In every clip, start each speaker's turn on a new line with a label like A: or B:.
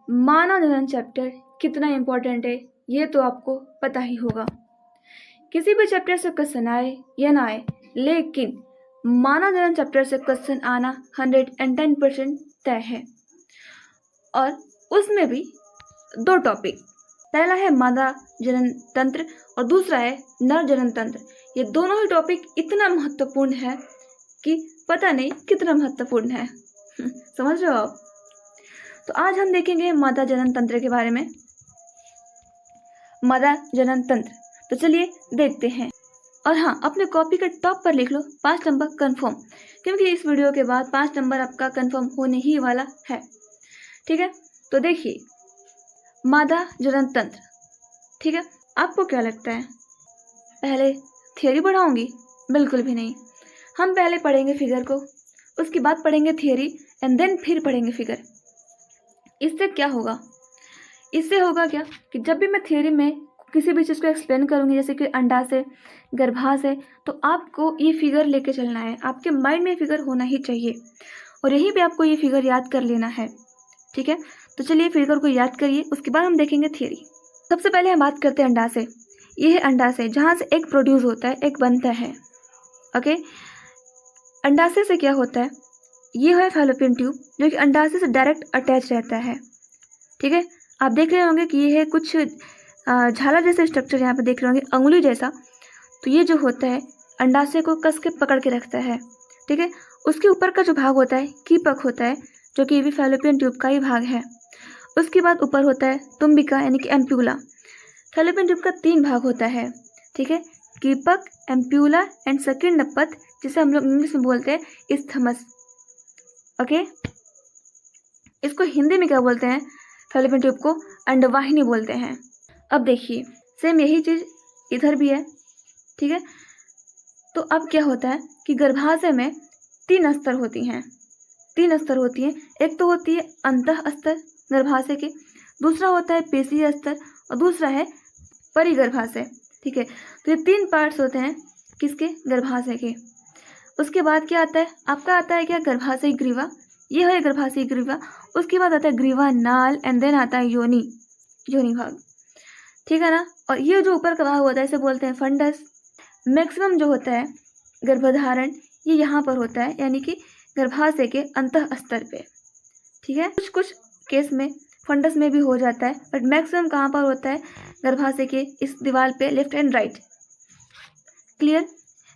A: मानव जनन चैप्टर कितना इम्पोर्टेंट है ये तो आपको पता ही होगा। किसी भी चैप्टर से क्वेश्चन आए या ना आए, लेकिन मानव जनन चैप्टर से क्वेश्चन आना 110% तय है। और उसमें भी दो टॉपिक, पहला है मादा जनन तंत्र और दूसरा है नर जनन तंत्र। ये दोनों ही टॉपिक इतना महत्वपूर्ण है कि पता नहीं कितना महत्वपूर्ण है। समझ रहे हो आप? तो आज हम देखेंगे मादा जनन तंत्र के बारे में। मादा जनन तंत्र, तो चलिए देखते हैं। और हाँ, अपने कॉपी के टॉप पर लिख लो 5 नंबर कंफर्म, क्योंकि इस वीडियो के बाद 5 नंबर आपका कंफर्म होने ही वाला है। ठीक है, तो देखिए मादा जनन तंत्र। ठीक है, आपको क्या लगता है पहले थियरी पढ़ाऊंगी? बिल्कुल भी नहीं। हम पहले पढ़ेंगे फिगर को, उसके बाद पढ़ेंगे थियरी एंड देन फिर पढ़ेंगे फिगर। इससे क्या होगा? इससे होगा क्या कि जब भी मैं थियरी में किसी भी चीज़ को एक्सप्लेन करूंगी, जैसे कि अंडाशय, गर्भाशय, तो आपको ये फिगर लेके चलना है। आपके माइंड में फिगर होना ही चाहिए और यहीं पे आपको ये फिगर याद कर लेना है। ठीक है, तो चलिए फिगर को याद करिए, उसके बाद हम देखेंगे थियरी। सबसे पहले हम बात करते हैं अंडाशय। ये है अंडाशय, जहाँ से एक प्रोड्यूस होता है, एक बनता है। ओके, अंडाशय से क्या होता है? ये है फैलोपियन ट्यूब, जो कि अंडाशय से डायरेक्ट अटैच रहता है। ठीक है, आप देख रहे होंगे कि ये है कुछ झाला जैसे स्ट्रक्चर, यहाँ पे देख रहे होंगे अंगुली जैसा। तो ये जो होता है अंडाशय को कस के पकड़ के रखता है। ठीक है, उसके ऊपर का जो भाग होता है कीपक होता है, जो कि ये भी फैलोपियन ट्यूब का ही भाग है। उसके बाद ऊपर होता है तुम्बिका यानी कि एम्प्यूला। फैलोपियन ट्यूब का 3 भाग होता है। ठीक है, कीपक, एम्प्यूला एंड सेकंड नपथ, जिसे हम लोग इंग्लिश में बोलते हैं इस्थमस। ओके, इसको हिंदी में क्या बोलते हैं? फैलोपियन ट्यूब को अंडवाहिनी बोलते हैं। अब देखिए सेम यही चीज इधर भी है। ठीक है, तो अब क्या होता है कि गर्भाशय में 3 स्तर होती हैं। 3 स्तर होती हैं। एक तो होती है अंतः स्तर गर्भाशय के, दूसरा होता है पेशीय स्तर और दूसरा है परिगर्भाशय। ठीक है, तो ये 3 पार्ट्स होते हैं किसके? गर्भाशय के। उसके बाद क्या आता है आपका? आता है क्या? गर्भाशय ग्रीवा। ये है गर्भाशय ग्रीवा। उसके बाद आता है ग्रीवा नाल एंड देन आता है योनि, योनि भाग। ठीक है ना? और ये जो ऊपर का भाग होता है इसे बोलते हैं फंडस। मैक्सिमम जो होता है गर्भधारण ये यहाँ पर होता है, यानी कि गर्भाशय के अंतः स्तर पे। ठीक है, कुछ कुछ केस में फंडस में भी हो जाता है, बट मैक्सिमम कहाँ पर होता है? गर्भाशय के इस दीवार पे, left and right. Clear?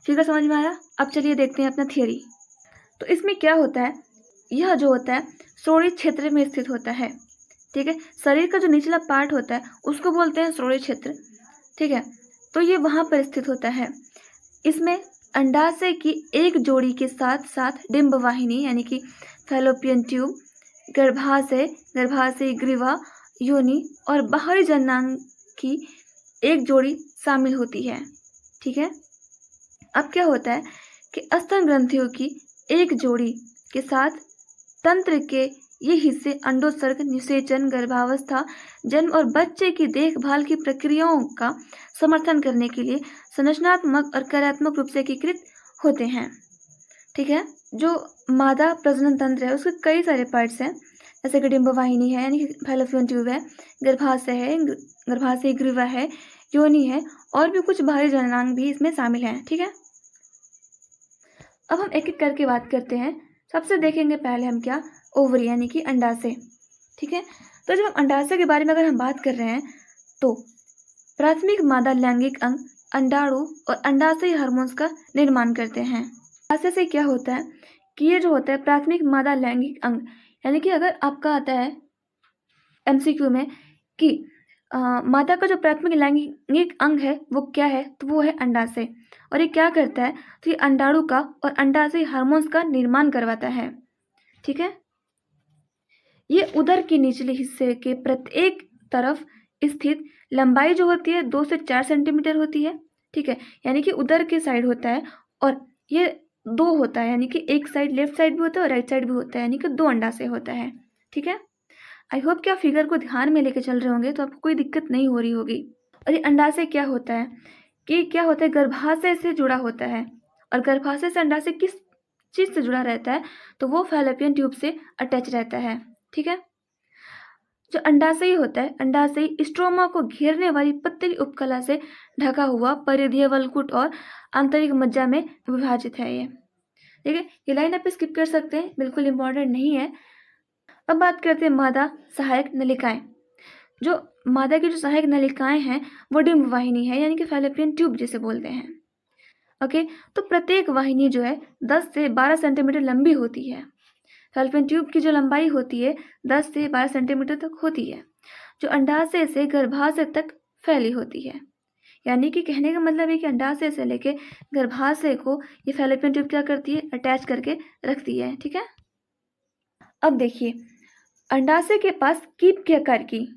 A: Figure समझ में आया? अब चलिए देखते हैं अपना थियरी। तो इसमें क्या होता है? यह जो होता है श्रोणि क्षेत्र में स्थित होता है। ठीक है, शरीर का जो निचला पार्ट होता है उसको बोलते हैं श्रोणि क्षेत्र। ठीक है, तो ये वहाँ पर स्थित होता है। इसमें अंडाशय की एक जोड़ी के साथ साथ डिंबवाहिनी यानी कि फैलोपियन ट्यूब, गर्भाशय, गर्भाशय ग्रीवा, योनि और बाहरी जननांग की एक जोड़ी शामिल होती है। ठीक है, अब क्या होता है कि स्तन ग्रंथियों की एक जोड़ी के साथ तंत्र के ये हिस्से अंडोत्सर्ग, निषेचन, गर्भावस्था, जन्म और बच्चे की देखभाल की प्रक्रियाओं का समर्थन करने के लिए संरचनात्मक और कार्यात्मक रूप से एकीकृत होते हैं। ठीक है, जो मादा प्रजनन तंत्र है उसके कई सारे पार्ट्स हैं, जैसे कि डिंबवाहिनी है यानी कि फैलोपियन ट्यूब है, गर्भाशय है, गर्भाशय ग्रीवा है, योनि है और भी कुछ बाहरी जननांग भी इसमें शामिल हैं। ठीक है, अब हम एक एक करके बात करते हैं। सबसे देखेंगे पहले हम क्या? ओवरी यानी कि अंडाशय। ठीक है, तो जब हम अंडाशय के बारे में अगर हम बात कर रहे हैं तो प्राथमिक मादा लैंगिक अंग अंडाणु और अंडाशय हार्मोन्स का निर्माण करते हैं। अंडाशय से क्या होता है कि ये जो होता है प्राथमिक मादा लैंगिक अंग, यानी कि अगर आपका आता है एमसीक्यू में कि मादा का जो प्राथमिक लैंगिक अंग है वो क्या है, तो वो है अंडाशय। और ये क्या करता है? तो ये अंडाणु का और अंडाशय हार्मोन्स का निर्माण करवाता है। ठीक है, ये उदर के निचले हिस्से के प्रत्येक तरफ स्थित लंबाई जो होती है 2 से 4 सेंटीमीटर होती है। ठीक है, यानी कि उदर के साइड होता है और ये 2 होता है, यानी कि एक साइड लेफ्ट साइड भी होता है और राइट साइड भी होता है, यानी कि 2 अंडाशय होता है। ठीक है, आई होप कि आप फिगर को ध्यान में लेके चल रहे होंगे तो आपको कोई दिक्कत नहीं हो रही होगी। और ये अंडाशय क्या होता है कि क्या होता है? गर्भाशय से जुड़ा होता है। और गर्भाशय से अंडाशय किस चीज से जुड़ा रहता है? तो वो फैलोपियन ट्यूब से अटैच रहता है। ठीक है, जो अंडाशय होता है, अंडाशय स्ट्रोमा को घेरने वाली पतली उपकला से ढका हुआ परिधीय वलकुट और आंतरिक मज्जा में विभाजित है। ये ठीक है, ये लाइन आप स्किप कर सकते हैं, बिल्कुल इंपॉर्टेंट नहीं है। अब बात करते हैं मादा सहायक नलिकाएं। जो मादा की जो सहायक नलिकाएं हैं वो डिम्ब वाहिनी है, यानी कि फैलोपियन ट्यूब जिसे बोलते हैं। ओके, तो प्रत्येक वाहिनी जो है 10 से 12 सेंटीमीटर लंबी होती है। फैलोपियन ट्यूब की जो लंबाई होती है 10 से 12 सेंटीमीटर तक होती है, जो अंडाशय से गर्भाशय तक फैली होती है। यानी कि कहने का मतलब है कि अंडाशय से लेके गर्भाशय को ये फैलोपियन ट्यूब क्या करती है, अटैच करके रखती है। ठीक है, अब देखिए अंडाशय के पास कीप के आकार की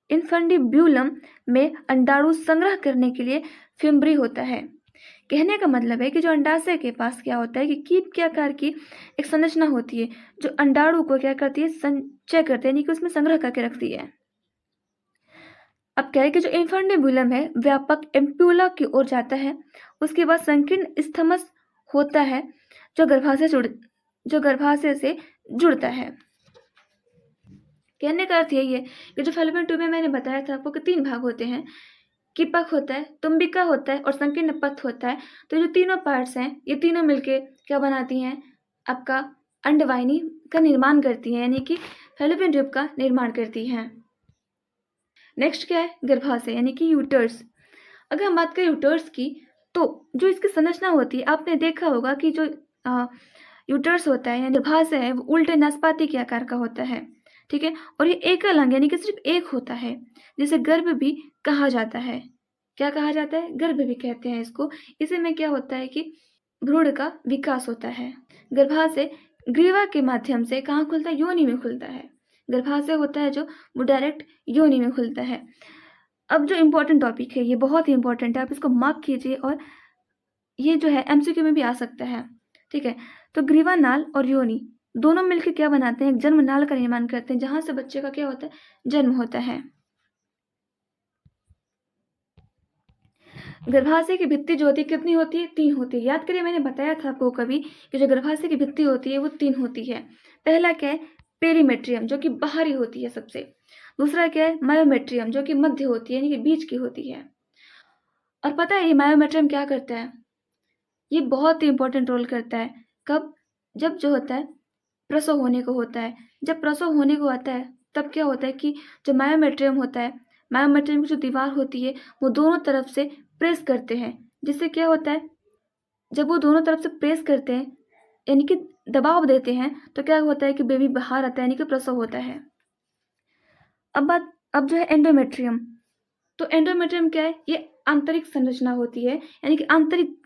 A: इन्फंडिब्यूलम में अंडाणु संग्रह करने के लिए फिम्बरी होता है। कहने का मतलब है कि जो अंडाशय के पास क्या होता है कि कीप के आकार की एक संरचना होती है जो अंडाणु को क्या करती है, संचय करते हैं, यानी कि उसमें संग्रह करके रखती है। अब क्या है कि जो इन्फंडिब्यूलम है व्यापक एम्प्यूला की ओर जाता है, उसके बाद संकीर्ण स्थमस होता है जो गर्भाशय से जुड़ता है। कहने का अर्थ यही है कि जो फैलोपियन ट्यूब में मैंने बताया था आपको कि 3 भाग होते हैं, कीपक होता है, तुम्बिका होता है और संकीर्ण पथ होता है। तो जो तीनों पार्ट्स हैं ये तीनों मिलके क्या बनाती हैं, आपका अंडवाहिनी का निर्माण करती हैं, यानी कि फैलोपियन ट्यूब का निर्माण करती हैं। नेक्स्ट क्या है, गर्भाशय यानी कि यूटर्स। अगर हम बात करें यूटर्स की तो जो इसकी संरचना होती है आपने देखा होगा कि जो यूटर्स होता है यानी गर्भाशय है वो उल्टे नाशपाती के आकार का होता है। ठीक है, और ये एकल अंग यानी कि सिर्फ एक होता है, जिसे गर्भ भी कहा जाता है। क्या कहा जाता है, गर्भ भी कहते हैं इसको। इसी में क्या होता है कि भ्रूण का विकास होता है। गर्भाशय ग्रीवा के माध्यम से कहाँ खुलता है, योनि में खुलता है। गर्भाशय होता है जो वो डायरेक्ट योनि में खुलता है। अब जो इम्पोर्टेंट टॉपिक है ये बहुत ही इंपॉर्टेंट है, आप इसको मार्क कीजिए और ये जो है एमसीक्यू में भी आ सकता है। ठीक है, तो ग्रीवा नाल और योनि दोनों मिलकर क्या बनाते हैं, एक जन्म नाल का निर्माण करते हैं जहां से बच्चे का क्या होता है, जन्म होता है। गर्भाशय की भित्ति जो होती है कितनी होती है, 3 होती है। याद करिए मैंने बताया था आपको कभी कि जो गर्भाशय की भित्ति होती है वो 3 होती है। पहला क्या है, पेरीमेट्रियम जो कि बाहरी होती है सबसे। दूसरा क्या है, मायोमेट्रियम जो कि मध्य होती है यानी कि बीच की होती है। और पता है ये मायोमेट्रियम क्या करता है, ये बहुत ही इंपॉर्टेंट रोल करता है। कब, जब जो होता है प्रसव होने को होता है। जब प्रसव होने को आता है तब क्या होता है कि जो मायोमेट्रियम होता है, मायोमेट्रियम की जो दीवार होती है वो दोनों तरफ से प्रेस करते हैं, जिससे क्या होता है, जब वो दोनों तरफ से प्रेस करते हैं यानी कि दबाव देते हैं तो क्या होता है कि बेबी बाहर आता है यानी कि प्रसव होता है। अब जो है एंडोमेट्रियम, तो एंडोमेट्रियम क्या है, ये आंतरिक संरचना होती है यानी कि आंतरिक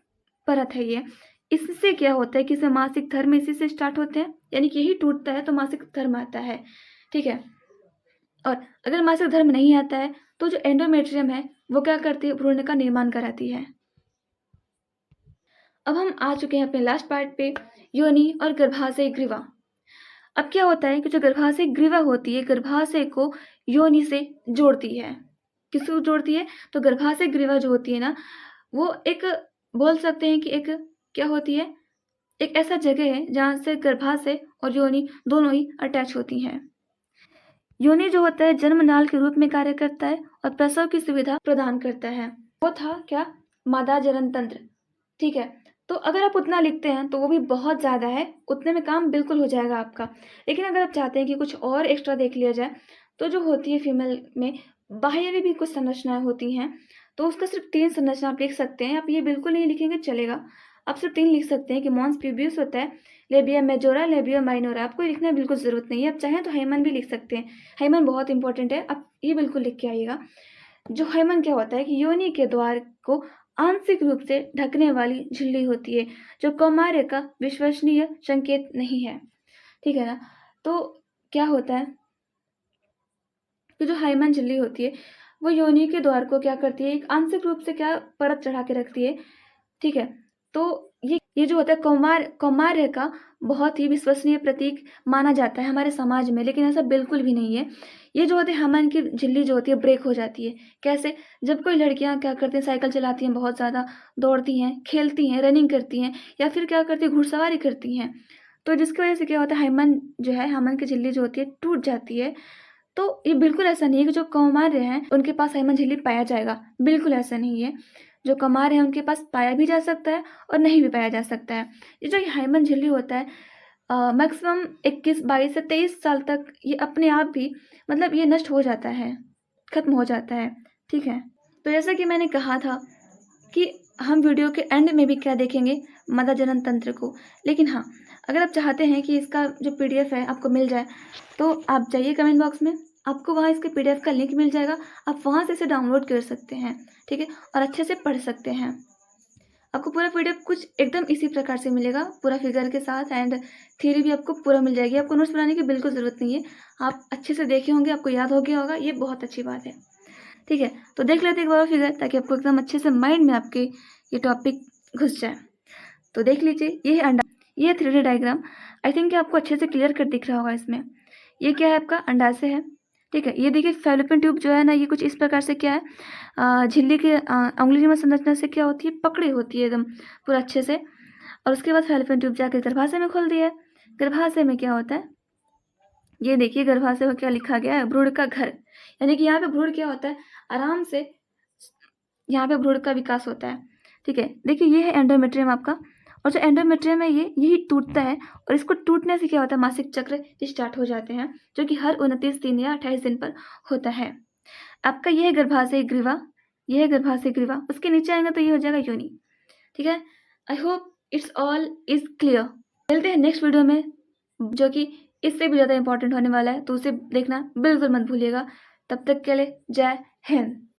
A: परत है ये। इससे क्या होता है कि इसमें मासिक धर्म इसी से स्टार्ट होते हैं, यानी कि यही टूटता है तो मासिक धर्म आता है। ठीक है, और अगर मासिक धर्म नहीं आता है तो जो एंडोमेट्रियम है वो क्या करती है, भ्रूण का निर्माण कराती है। अब हम आ चुके हैं अपने लास्ट पार्ट पे, योनि और गर्भाशय ग्रीवा। अब क्या होता है कि जो गर्भाशय ग्रीवा होती है गर्भाशय को योनि से जोड़ती है। किसको जोड़ती है, तो गर्भाशय ग्रीवा जो होती है ना वो एक, बोल सकते हैं कि एक क्या होती है, एक ऐसा जगह है जहाँ से गर्भाशय और योनि दोनों ही अटैच होती हैं। योनि जो होता है जन्म नाल के रूप में कार्य करता है और प्रसव की सुविधा प्रदान करता है। वो था क्या, मादा जनन तंत्र। ठीक है, तो अगर आप उतना लिखते हैं तो वो भी बहुत ज़्यादा है, उतने में काम बिल्कुल हो जाएगा आपका। लेकिन अगर आप चाहते हैं कि कुछ और एक्स्ट्रा देख लिया जाए तो जो होती है फीमेल में बाह्य भी कुछ संरचनाएं होती हैं, तो उसका सिर्फ 3 संरचना आप लिख सकते हैं। आप ये बिल्कुल नहीं लिखेंगे चलेगा, आप सिर्फ 3 लिख सकते हैं कि मॉन्स प्यूबियस होता है, लेबिया मेजोरा, लेबिया माइनोरा। आपको लिखना बिल्कुल ज़रूरत नहीं है, आप चाहें तो हाइमन भी लिख सकते हैं। हाइमन बहुत इंपॉर्टेंट है, आप ये बिल्कुल लिख के आइएगा। जो हाइमन क्या होता है कि योनि के द्वार को आंशिक रूप से ढकने वाली झिल्ली होती है, जो कौमार्य का विश्वसनीय संकेत नहीं है। ठीक है ना, तो क्या होता है कि जो हाइमन झिल्ली होती है वो योनि के द्वार को क्या करती है, एक आंशिक रूप से क्या परत चढ़ा के रखती है। ठीक है, तो ये जो होता है कौमार्य का बहुत ही विश्वसनीय प्रतीक माना जाता है हमारे समाज में, लेकिन ऐसा बिल्कुल भी नहीं है। ये जो होते हैं हाइमन की झिल्ली जो होती है ब्रेक हो जाती है। कैसे, जब कोई लड़कियां क्या करती हैं, साइकिल चलाती हैं, बहुत ज़्यादा दौड़ती हैं, खेलती हैं, रनिंग करती हैं, या फिर क्या करती हैं, घुड़सवारी करती हैं, तो जिसकी वजह से क्या होता है हाइमन जो है, हाइमन की झिल्ली जो होती है टूट जाती है। तो ये बिल्कुल ऐसा नहीं है कि जो कौमार्य हैं उनके पास हाइमन झिल्ली पाया जाएगा, बिल्कुल ऐसा नहीं है। जो कौमार्य हैं उनके पास पाया भी जा सकता है और नहीं भी पाया जा सकता है। ये जो हाइमन झिल्ली होता है मैक्सिमम 21, 22 से 23 साल तक ये अपने आप भी मतलब ये नष्ट हो जाता है, खत्म हो जाता है, ठीक है। तो जैसा कि मैंने कहा था कि हम वीडियो के एंड में भी क्या देखेंगे, मादा जनन तंत्र को। लेकिन हाँ, अगर आप चाहते हैं कि इसका जो PDF है आपको मिल जाए, तो आप जाइए कमेंट बॉक्स में, आपको वहाँ इसके PDF का लिंक मिल जाएगा, आप वहाँ से इसे डाउनलोड कर सकते हैं, ठीक है, और अच्छे से पढ़ सकते हैं। आपको पूरा PDF कुछ एकदम इसी प्रकार से मिलेगा, पूरा फिगर के साथ, एंड थ्योरी भी आपको पूरा मिल जाएगी। आपको नोट्स बनाने की बिल्कुल ज़रूरत नहीं है, आप अच्छे से देखे होंगे, आपको याद हो गया होगा, ये बहुत अच्छी बात है, ठीक है। तो देख लेते हैं एक बार फिगर, ताकि आपको एकदम अच्छे से माइंड में आपके ये टॉपिक घुस जाए। तो देख लीजिए, ये है अंडा, ये है 3D डायग्राम। आई थिंक कि आपको अच्छे से क्लियर कर दिख रहा होगा इसमें। ये क्या है, आपका अंडाशय है, ठीक है। ये देखिए फैलोपियन ट्यूब जो है ना, ये कुछ इस प्रकार से क्या है, झिल्ली के अंगुलीनुमा संरचना से क्या होती है, पकड़ी होती है एकदम पूरा अच्छे से। और उसके बाद फैलोपियन ट्यूब जाकर गर्भाशय में खोल दिया है। गर्भाशय में क्या होता है, ये देखिए गर्भाशय में क्या लिखा गया है, भ्रूण का घर। यानी कि यहाँ पे भ्रूण क्या होता है, आराम से यहाँ पे भ्रूण का विकास होता है, ठीक है। देखिए ये है एंडोमेट्रियम आपका, और जो एंडोमेट्रियम है ये यही टूटता है, और इसको टूटने से क्या होता है, मासिक चक्र स्टार्ट हो जाते हैं, जो कि हर 29 दिन या 28 दिन पर होता है। आपका ये है गर्भाशय ग्रीवा, ये है गर्भाशय ग्रीवा, उसके नीचे आएंगे तो ये हो जाएगा योनि, ठीक है। I hope it's all is clear. मिलते हैं नेक्स्ट वीडियो में, जो कि इससे भी ज़्यादा इंपॉर्टेंट होने वाला है, तो उसे देखना बिल्कुल मत भूलिएगा। तब तक के लिए जय हिंद।